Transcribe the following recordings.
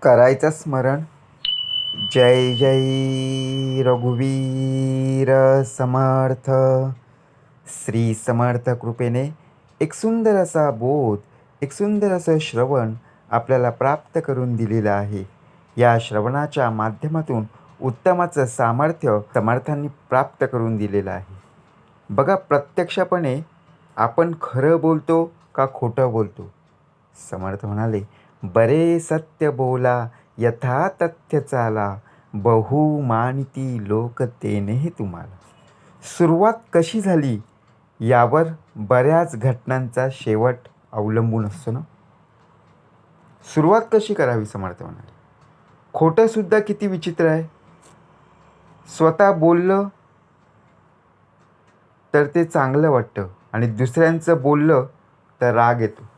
करायचं स्मरण. जय जय रघुवीर समर्थ. श्री समर्थ कृपेने एक सुंदर असा बोध, एक सुंदर असं श्रवण आपल्याला प्राप्त करून दिलेलं आहे. या श्रवणाच्या माध्यमातून उत्तमाचं सामर्थ्य समर्थांनी प्राप्त करून दिलेलं आहे. बघा, प्रत्यक्षपणे आपण खरं बोलतो का खोटं बोलतो? समर्थ म्हणाले, बरे सत्य बोला यथा तथ्य चाला, बहु मानिती लोक तेने तुम्हाला. सुरुवात कशी झाली यावर बऱ्याच घटनांचा शेवट अवलंबून असतो ना. सुरुवात कशी करावी? समर्थ म्हणाले, खोटं सुद्धा किती विचित्र आहे. स्वतः बोललं तर ते चांगलं वाटतं आणि दुसऱ्यांचं बोललं तर राग येतो.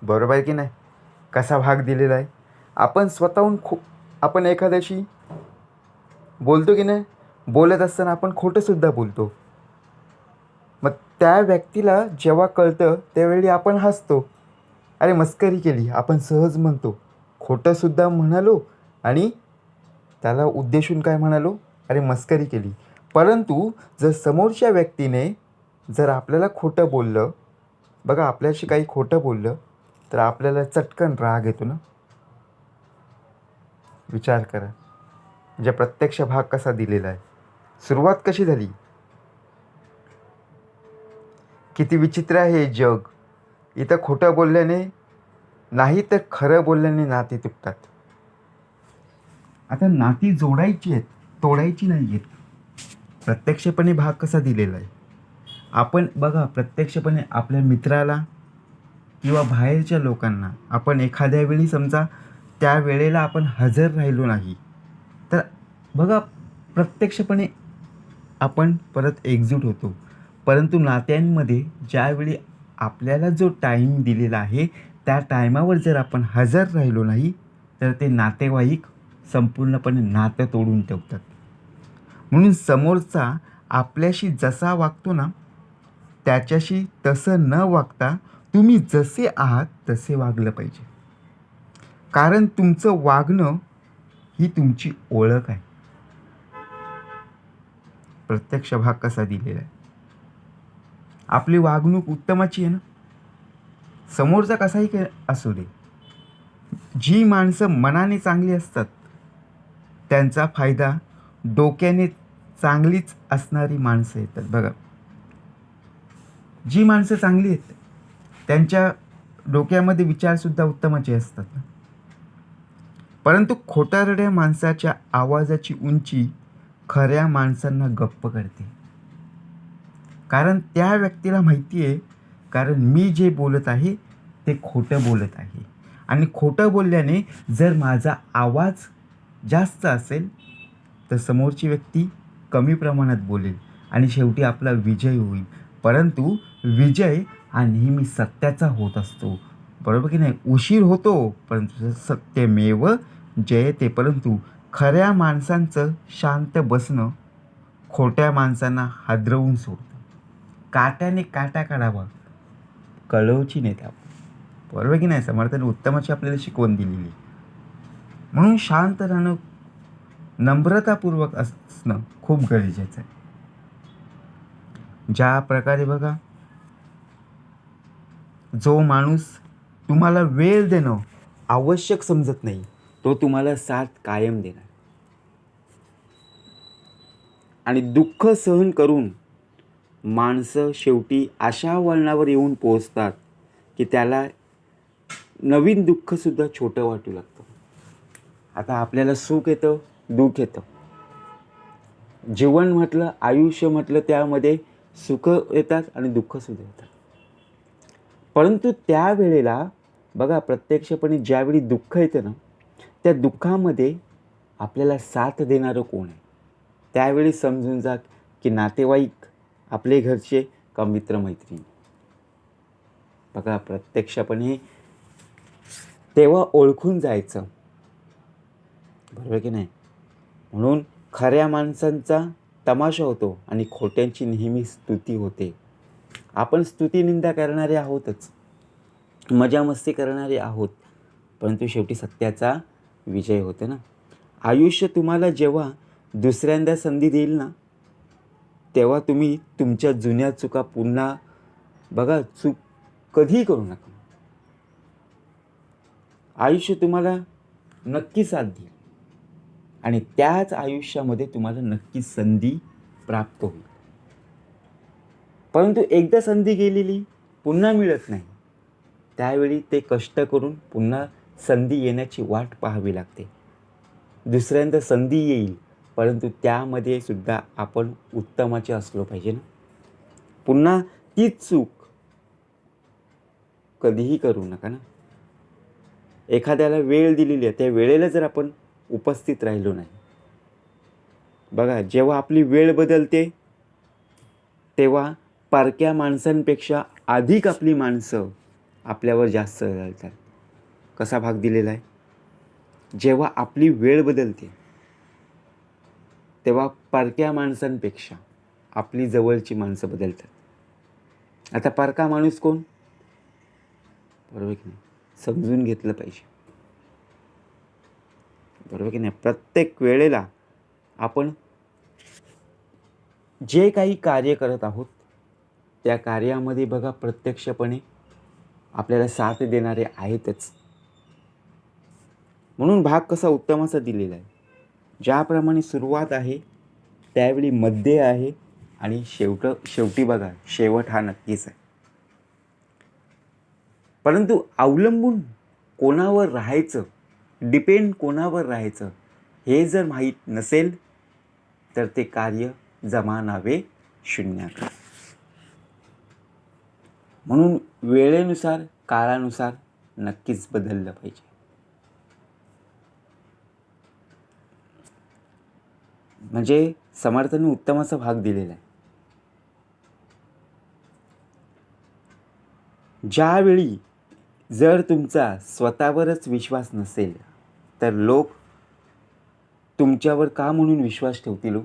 बरोबर आहे की नाही? कसा भाग दिलेला आहे. आपण स्वतःहून आपण एखाद्याशी बोलतो की नाही, बोलत असताना आपण खोटंसुद्धा बोलतो. मग त्या व्यक्तीला जेव्हा कळतं त्यावेळी आपण हसतो, अरे मस्करी केली, आपण सहज म्हणतो. खोटंसुद्धा म्हणालो आणि त्याला उद्देशून काय म्हणालो, अरे मस्करी केली. परंतु जर समोरच्या व्यक्तीने जर आपल्याला खोटं बोललं, बघा आपल्याशी काही खोटं बोललं तर आपल्याला चटकन राग येतो ना. विचार करा, म्हणजे प्रत्यक्ष भाग कसा दिलेला आहे. सुरुवात कशी झाली. किती विचित्र आहे हे जग. इथं खोटं बोलल्याने नाही तर खरं बोलल्याने नाती तुटतात. आता नाती जोडायची आहेत, तोडायची नाही आहेत. प्रत्यक्षपणे भाग कसा दिलेला आहे. आपण बघा, प्रत्यक्षपणे आपल्या मित्राला किंवा बाहेरच्या लोकांना आपण एखाद्या वेळी समजा त्या वेळेला आपण हजर राहिलो नाही तर बघा प्रत्यक्षपणे आपण परत एकजूट होतो. परंतु नात्यांमध्ये ज्यावेळी आपल्याला जो टाईम दिलेला आहे त्या टायमावर जर आपण हजर राहिलो नाही तर ते नातेवाईक संपूर्णपणे नातं तोडून ठेवतात. म्हणून समोरचा आपल्याशी जसा वागतो ना त्याच्याशी तसं न वागता तुम्ही जसे आहात तसे वागलं पाहिजे. कारण तुमचं वागणं ही तुमची ओळख आहे. प्रत्यक्ष भाग कसा दिलेला आहे. आपली वागणूक उत्तमाची आहे ना. समोरचा कसाही असू दे, जी माणसं मनाने चांगली असतात त्यांचा फायदा डोक्याने चांगलीच असणारी माणसं येतात. बघा, जी माणसं चांगली आहेत त्यांच्या डोक्यामध्ये विचारसुद्धा उत्तमाचे असतात ना. परंतु खोटारड्या माणसाच्या आवाजाची उंची खऱ्या माणसांना गप्प करते. कारण त्या व्यक्तीला माहिती आहे, कारण मी जे बोलत आहे ते खोटं बोलत आहे. आणि खोटं बोलल्याने जर माझा आवाज जास्त असेल तर समोरची व्यक्ती कमी प्रमाणात बोलेल आणि शेवटी आपला विजय होईल. परंतु विजय हा नेहमी सत्याचा होत असतो. बरोबर की नाही? उशीर होतो परंतु सत्यमेव जयते. परंतु खऱ्या माणसांचं शांत बसणं खोट्या माणसांना हादरवून सोडतं. काट्याने काटा काढावा, कळवची नेता. बरोबर की नाही? समर्थाने उत्तमाची आपल्याला शिकवण दिलेली. म्हणून शांत राहणं, नम्रतापूर्वक असणं खूप गरजेचं आहे. ज्या प्रकारे बघा, जो माणूस तुम्हाला वेळ देणं आवश्यक समजत नाही तो तुम्हाला साथ कायम देणार. आणि दुःख सहन करून माणसं शेवटी अशा वळणावर येऊन पोहोचतात की त्याला नवीन दुःखसुद्धा छोटं वाटू लागतं. आता आपल्याला सुख येतं, दुःख येतं. जीवन म्हटलं, आयुष्य म्हटलं, त्यामध्ये सुख येतात आणि दुःखसुद्धा येतात. परंतु त्यावेळेला बघा, प्रत्यक्षपणे ज्यावेळी दुःख येतं ना त्या दुःखामध्ये आपल्याला साथ देणारं कोण आहे. त्यावेळी समजून जा की नातेवाईक, आपले घरचे का मित्रमैत्रिणी. बघा, प्रत्यक्षपणे तेव्हा ओळखून जायचं. बरोबर की नाही? म्हणून खऱ्या माणसांचा तमाशा होतो आणि खोट्यांची नेहमी स्तुती होते. आपण स्तुती निंदा करणारे आहोतच, मजा मस्ती करणारे आहोत, परंतु शेवटी सत्याचा विजय होतो ना. आयुष्य तुम्हाला जेव्हा दुसऱ्यांदा संधी देईल ना, तेव्हा तुम्ही तुमच्या जुन्या चुका पुन्हा बघा, चूक कधीही करू नका. आयुष्य तुम्हाला नक्की साथ देईल आणि त्याच आयुष्यामध्ये तुम्हाला नक्की संधी प्राप्त होईल. परंतु एकदा संधी गेलेली पुन्हा मिळत नाही. त्यावेळी ते कष्ट करून पुन्हा संधी येण्याची वाट पाहावी लागते. दुसऱ्यांदा संधी येईल, परंतु त्यामध्ये सुद्धा आपण उत्तमाचे असलो पाहिजे ना. पुन्हा तीच चूक कधीही करू नका ना. एखाद्याला वेळ दिलेली आहे, त्या वेळेला जर आपण उपस्थित राहिलो नाही, बघा जेव्हा आपली वेळ बदलते तेव्हा परक्या माणसांपेक्षा अधिक आपली माणसं आपल्यावर जास्त जळतात. कसा भाग दिलेला आहे? जेव्हा आपली वेळ बदलते तेव्हा परक्या माणसांपेक्षा आपली जवळची माणसं बदलतात. आता परका माणूस कोण? बरोबर की नाही? समजून घेतलं पाहिजे. बरोबर की नाही? प्रत्येक वेळेला आपण जे काही कार्य करत आहोत त्या कार्यामध्ये बघा प्रत्यक्षपणे आपल्याला साथ देणारे आहेतच. म्हणून भाग कसा उत्तमाचा दिलेला आहे. ज्याप्रमाणे सुरुवात आहे त्यावेळी मध्य आहे आणि शेवटी बघा शेवट हा नक्कीच आहे. परंतु अवलंबून कोणावर राहायचं, डिपेंड कोणावर राहायचं हे जर माहीत नसेल तर ते कार्य जमानावे शून्याकार. म्हणून वेळेनुसार काळानुसार नक्कीच बदललं पाहिजे. म्हणजे समर्थांनी उत्तमाचा भाग दिलेला आहे. ज्यावेळी जर तुमचा स्वतःवरच विश्वास नसेल तर लोक तुमच्यावर का म्हणून विश्वास ठेवतील?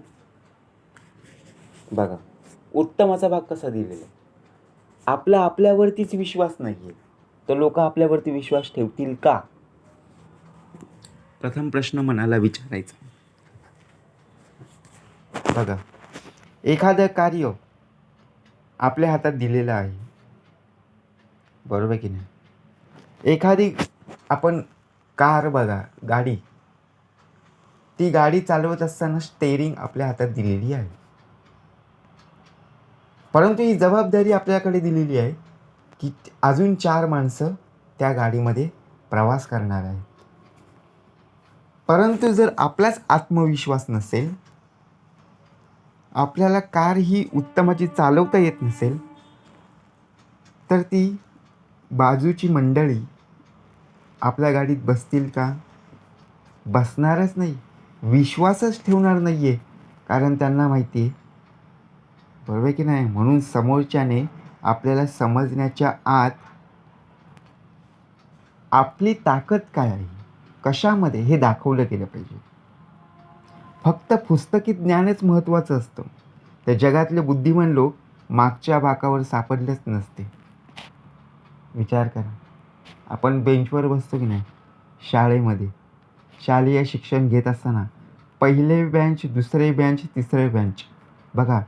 बघा उत्तमाचा भाग कसा दिलेला आहे. आपल्यावरतीच विश्वास नाही आहे तर लोक आपल्यावरती विश्वास ठेवतील का? प्रथम प्रश्न मनाला विचारायचा. बघा एखादं कार्य आपल्या हातात दिलेलं आहे, बरोबर की नाही? एखादी आपण कार बघा, गाडी, ती गाडी चालवत असताना स्टेअरिंग आपल्या हातात दिलेली आहे. परंतु ही जबाबदारी आपल्याकडे दिलेली आहे की अजून 4 माणसं त्या गाडीमध्ये प्रवास करणार आहेत. परंतु जर आपलाच आत्मविश्वास नसेल, आपल्याला कार ही उत्तमाची चालवता येत नसेल तर ती बाजूची मंडळी आपल्या गाडीत बसतील का? बसणारच नाही. विश्वासच ठेवणार नाही आहे. कारण त्यांना माहिती आहे, बरोबर की नाही? म्हणून समोरच्याने आपल्याला समजण्याच्या आत आपली ताकद काय आहे, कशामध्ये हे दाखवलं गेलं पाहिजे. फक्त पुस्तकी ज्ञानच महत्त्वाचं असतं. त्या जगातले बुद्धिमान लोक मागच्या बाकावर सापडलेच नसते. विचार करा. आपण बेंचवर बसतो की नाही शाळेमध्ये, शालेय शिक्षण घेत असताना पहिले बेंच, दुसरे बेंच, तिसरे बेंच, बघा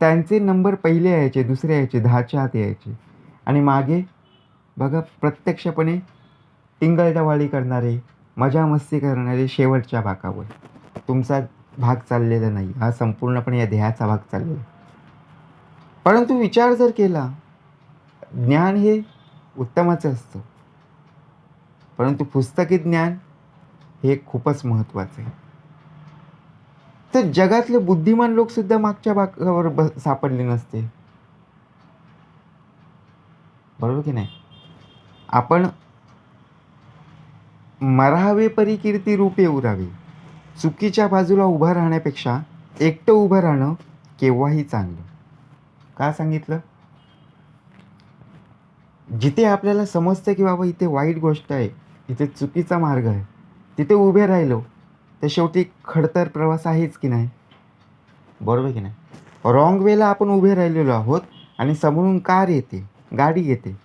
त्यांचे नंबर पहिले यायचे, दुसरे यायचे, 10च्या आत यायचे आणि मागे बघा प्रत्यक्षपणे टिंगलटवाळी करणारे, मजा मस्ती करणारे शेवटच्या बाकावर. तुमचा भाग चाललेला नाही, हा संपूर्णपणे या ध्येयाचा भाग चाललेला. परंतु विचार जर केला, ज्ञान हे उत्तमाचं असतं, परंतु पुस्तकी ज्ञान हे खूपच महत्त्वाचं आहे. तर जगातले बुद्धिमान लोकसुद्धा मागच्या बाकावर सापडले नसते, बरोबर की नाही? आपण मरावे परी कीर्ती रूपे उरावे. चुकीच्या बाजूला उभं राहण्यापेक्षा एकटं उभं राहणं केव्हाही चांगलं. का सांगितलं? जिथे आपल्याला समजतं की बाबा इथे वाईट गोष्ट आहे, इथे चुकीचा मार्ग आहे, तिथे उभे राहिलो तर शेवटी खडतर प्रवास आहेच की नाही, बरोबर की नाही? रॉंग वेला आपण उभे राहिलेलो आहोत आणि समोरून कार येते, गाडी येते,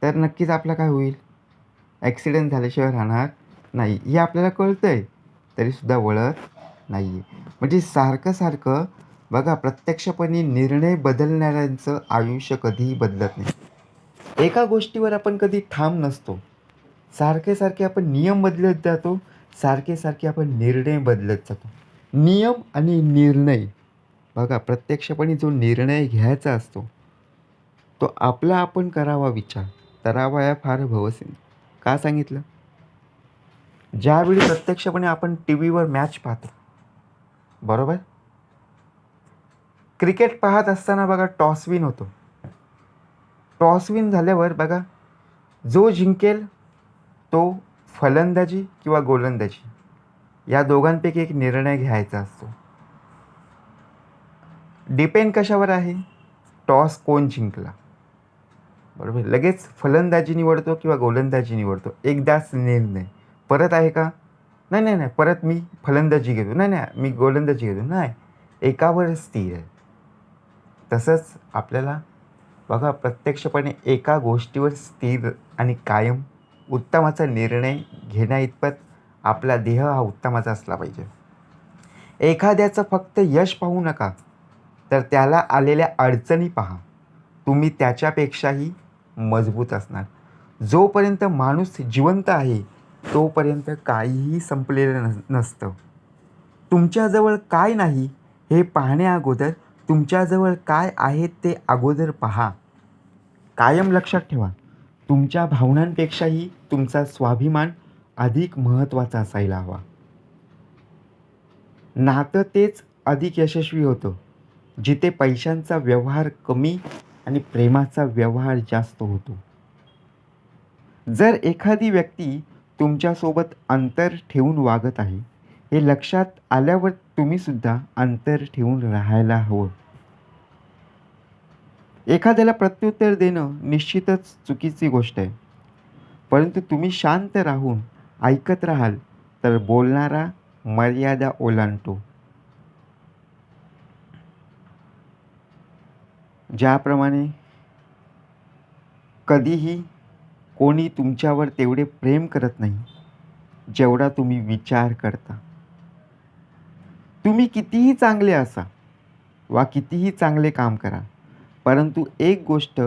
तर नक्कीच आपला काय होईल, ॲक्सिडेंट झाल्याशिवाय राहणार नाही. हे आपल्याला कळतं आहे, तरीसुद्धा वळत नाही आहे. म्हणजे सारखं बघा, प्रत्यक्षपणे निर्णय बदलणाऱ्यांचं आयुष्य कधीही बदलत नाही. एका गोष्टीवर आपण कधी ठाम नसतो. सारखे आपण नियम बदलत जातो, सारखे आपण निर्णय बदलत जातो. नियम आणि निर्णय, बघा, प्रत्यक्षपणे जो निर्णय घ्यायचा असतो, तो आपला आपण करावा विचार, करावया फार भवसिंधू. का सांगितलं? ज्यावेळी प्रत्यक्षपणे आपण टी व्हीवर मॅच पाहतो, बरोबर? क्रिकेट पाहत असताना बघा, टॉस विन होतो. टॉस विन झाल्यावर बघा, जो जिंकेल तो फलंदाजी किंवा गोलंदाजी या दोघांपैकी एक निर्णय घ्यायचा असतो. डिपेंड कशावर आहे? टॉस कोण जिंकला, बरोबर? लगेच फलंदाजी निवडतो किंवा गोलंदाजी निवडतो, एकदाच निर्णय. परत आहे का? नाही, परत मी फलंदाजी घेतो, नाही, मी गोलंदाजी घेतो, नाही, एकावर स्थिर आहे. तसंच आपल्याला बघा, प्रत्यक्षपणे एका गोष्टीवर स्थिर आणि कायम उत्तमाचा निर्णय घेण्याइतपत आपला देह हा उत्तमाचा असला पाहिजे. एखाद्याचं फक्त यश पाहू नका, तर त्याला आलेल्या अडचणी पहा. तुम्ही त्याच्यापेक्षाही मजबूत असणार. जोपर्यंत माणूस जिवंत आहे, तोपर्यंत काहीही संपलेलं नसतं. तुमच्याजवळ काय नाही हे पाहण्याअगोदर तुमच्याजवळ काय आहे ते अगोदर पहा. कायम लक्षात ठेवा, तुमच्या भावनांपेक्षाही तुमचा स्वाभिमान अधिक महत्त्वाचा असायला हवा. नातं तेच अधिक यशस्वी होतं, जिथे पैशांचा व्यवहार कमी आणि प्रेमाचा व्यवहार जास्त होतो. जर एखादी व्यक्ती तुमच्यासोबत अंतर ठेवून वागत आहे, हे लक्षात आल्यावर तुम्हीसुद्धा अंतर ठेवून राहायला हवं. एखाद्याला प्रत्युत्तर देणं निश्चितच चुकीची गोष्ट आहे. परंतु तुम्ही शांत राहून ऐकत राहाल तर बोलणारा मर्यादा ओलांडतो. ज्याप्रमाणे कधीही कोणी तुमच्यावर तेवढे प्रेम करत नाही, जेवढा तुम्ही विचार करता. तुम्ही कितीही चांगले असा वा कितीही चांगले काम करा, परंतु एक गोष्ट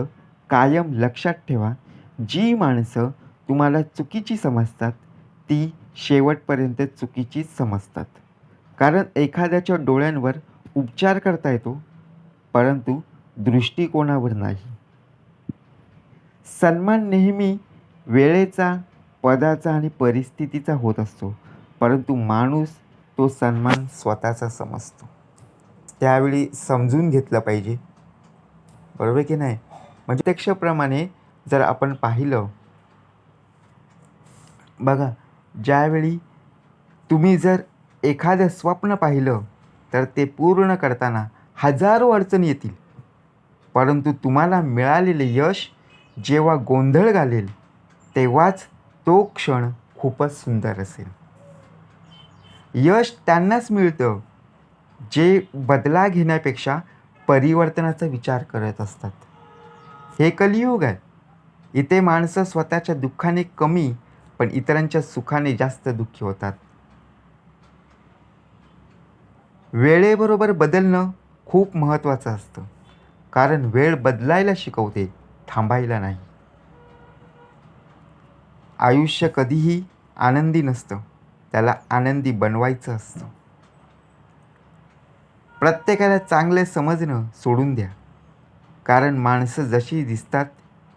कायम लक्षात ठेवा, जी माणसं तुम्हाला चुकीची समजतात, ती शेवटपर्यंत चुकीचीच समजतात. कारण एखाद्याच्या डोळ्यांवर उपचार करता येतो, परंतु दृष्टिकोनावर नाही. सन्मान नेहमी वेळेचा, पदाचा आणि परिस्थितीचा होत असतो, परंतु माणूस तो सन्मान स्वतःचा समजतो. त्यावेळी समजून घेतलं पाहिजे, बरोबर की नाही? म्हणजे प्रत्यक्षप्रमाणे जर आपण पाहिलं, बघा, ज्यावेळी तुम्ही जर एखादं स्वप्न पाहिलं, तर ते पूर्ण करताना हजारो अडचणी येतील, परंतु तुम्हाला मिळालेले यश जेव्हा गोंधळ घालेल, तेव्हाच तो क्षण खूपच सुंदर असेल. यश त्यांनाच मिळतं जे बदला घेण्यापेक्षा परिवर्तनाचा विचार करत असतात. हे कलियुग आहे. इथे माणसं स्वतःच्या दुःखाने कमी, पण इतरांच्या सुखाने जास्त दुःखी होतात. वेळेबरोबर बदलणं खूप महत्त्वाचं असतं, कारण वेळ बदलायला शिकवते, थांबायला नाही. आयुष्य कधीही आनंदी नसतं, त्याला आनंदी बनवायचं असतं. प्रत्येकाला चांगले समजणं सोडून द्या, कारण माणसं जशी दिसतात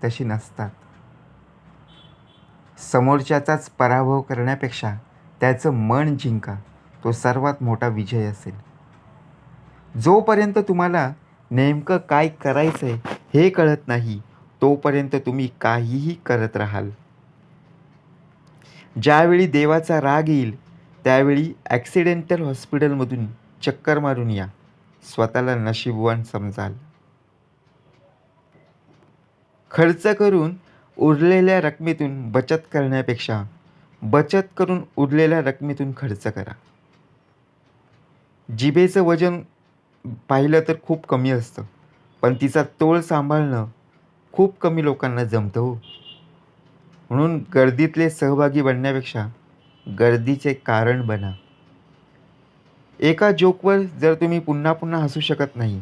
तशी नसतात. समोरच्याचाच पराभव करण्यापेक्षा त्याचं मन जिंका, तो सर्वात मोठा विजय असेल. जोपर्यंत तुम्हाला नेमकं काय करायचं आहे हे कळत नाही, तोपर्यंत तुम्ही काहीही करत राहाल. ज्यावेळी देवाचा राग येईल, त्यावेळी ॲक्सिडेंटल हॉस्पिटलमधून चक्कर मारून या, स्वतःला नशीबवान समजाल. खर्च करून उरलेल्या रकमेतून बचत करण्यापेक्षा बचत करून उरलेल्या रकमेतून खर्च करा. जिभेचं वजन पाहिलं तर खूप कमी असतं, पण तिचा तोल सांभाळणं खूप कमी लोकांना जमतं हो. म्हणून गर्दीतले सहभागी बनण्यापेक्षा गर्दीचे कारण बना. एका जोकवर जर तुम्ही पुन्हा पुन्हा हसू शकत नाही,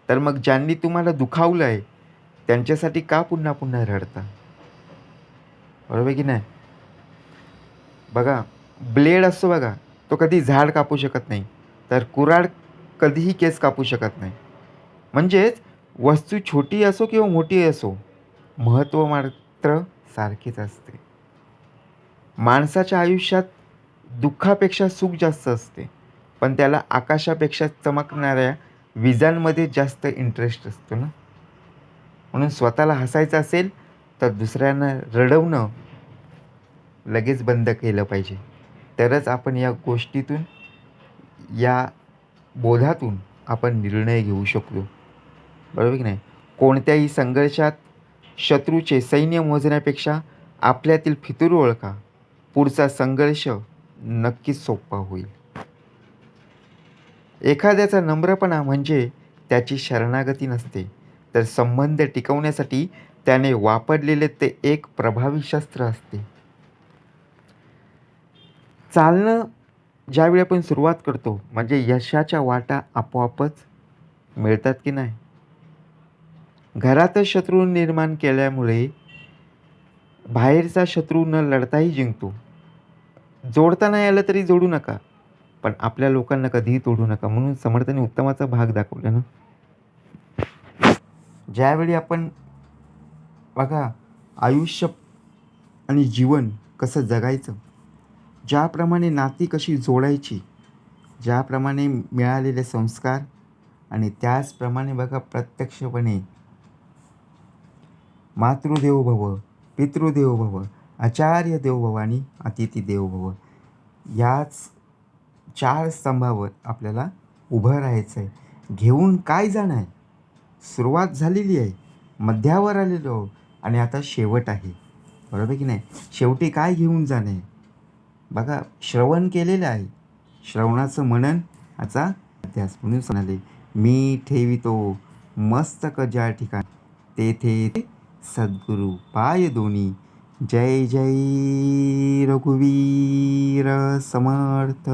तर मग ज्यांनी तुम्हाला दुखावलं आहे, त्यांच्यासाठी का पुन्हा पुन्हा रडता? बरोबर की नाही? बघा, ब्लेड असतो बघा, तो कधी झाड कापू शकत नाही, तर कुऱ्हाड कधीही केस कापू शकत नाही. म्हणजेच वस्तू छोटी असो किंवा मोठी असो, महत्त्व मात्र सारखेच असते. माणसाच्या आयुष्यात दुःखापेक्षा सुख जास्त असते, पण त्याला आकाशापेक्षा चमकणाऱ्या विजांमध्ये जास्त इंटरेस्ट असतो ना. म्हणून स्वतःला हसायचं असेल, तर दुसऱ्यांना रडवणं लगेच बंद केलं पाहिजे. तरच आपण या गोष्टीतून, या बोधातून आपण निर्णय घेऊ शकतो. बरोबर की नाही? कोणत्याही संघर्षात शत्रूचे सैन्य मोजण्यापेक्षा आपल्यातील फितूर ओळखा. पुढचा संघर्ष नक्कीच सोपा होईल. एखाद्याचा नम्रपणा म्हणजे त्याची शरणागती नसते, तर संबंध टिकवण्यासाठी त्याने वापरलेले ते एक प्रभावी शस्त्र असते. चालणं ज्यावेळी आपण सुरुवात करतो, म्हणजे यशाच्या वाटा आपोआपच मिळतात की नाही? घरातच शत्रू निर्माण केल्यामुळे बाहेरचा शत्रू न लढताही जिंकतो. जोडता नाही आलं तरी जोडू नका, पण आपल्या लोकांना कधीही तोडू नका. म्हणून समर्थाने उत्तमाचा भाग दाखवला ना. ज्यावेळी आपण बघा, आयुष्य आणि जीवन कसं जगायचं, ज्याप्रमाणे नाती कशी जोडायची, ज्याप्रमाणे मिळालेले संस्कार आणि त्याचप्रमाणे बघा प्रत्यक्षपणे मातृदेवो भव, पितृदेवो भव, आचार्य देवो भव आणि अतिथी देवो भव, याच 4 स्तंभावर आपल्याला उभं राहायचं आहे. घेऊन काय जाणं आहे? सुरुवात झालेली आहे, मध्यावर आलेलो आहोत आणि आता शेवट आहे. बरोबर की नाही? शेवटी काय घेऊन जाणं आहे? बघा, श्रवण केलेलं आहे. श्रवणाचं मनन याचा अध्यास. म्हणून म्हणाले, मी ठेवितो मस्तक ज्या ठिकाणी, तेथे सद्गुरू पाय दोनी. जय जय रघुवीर समर्थ.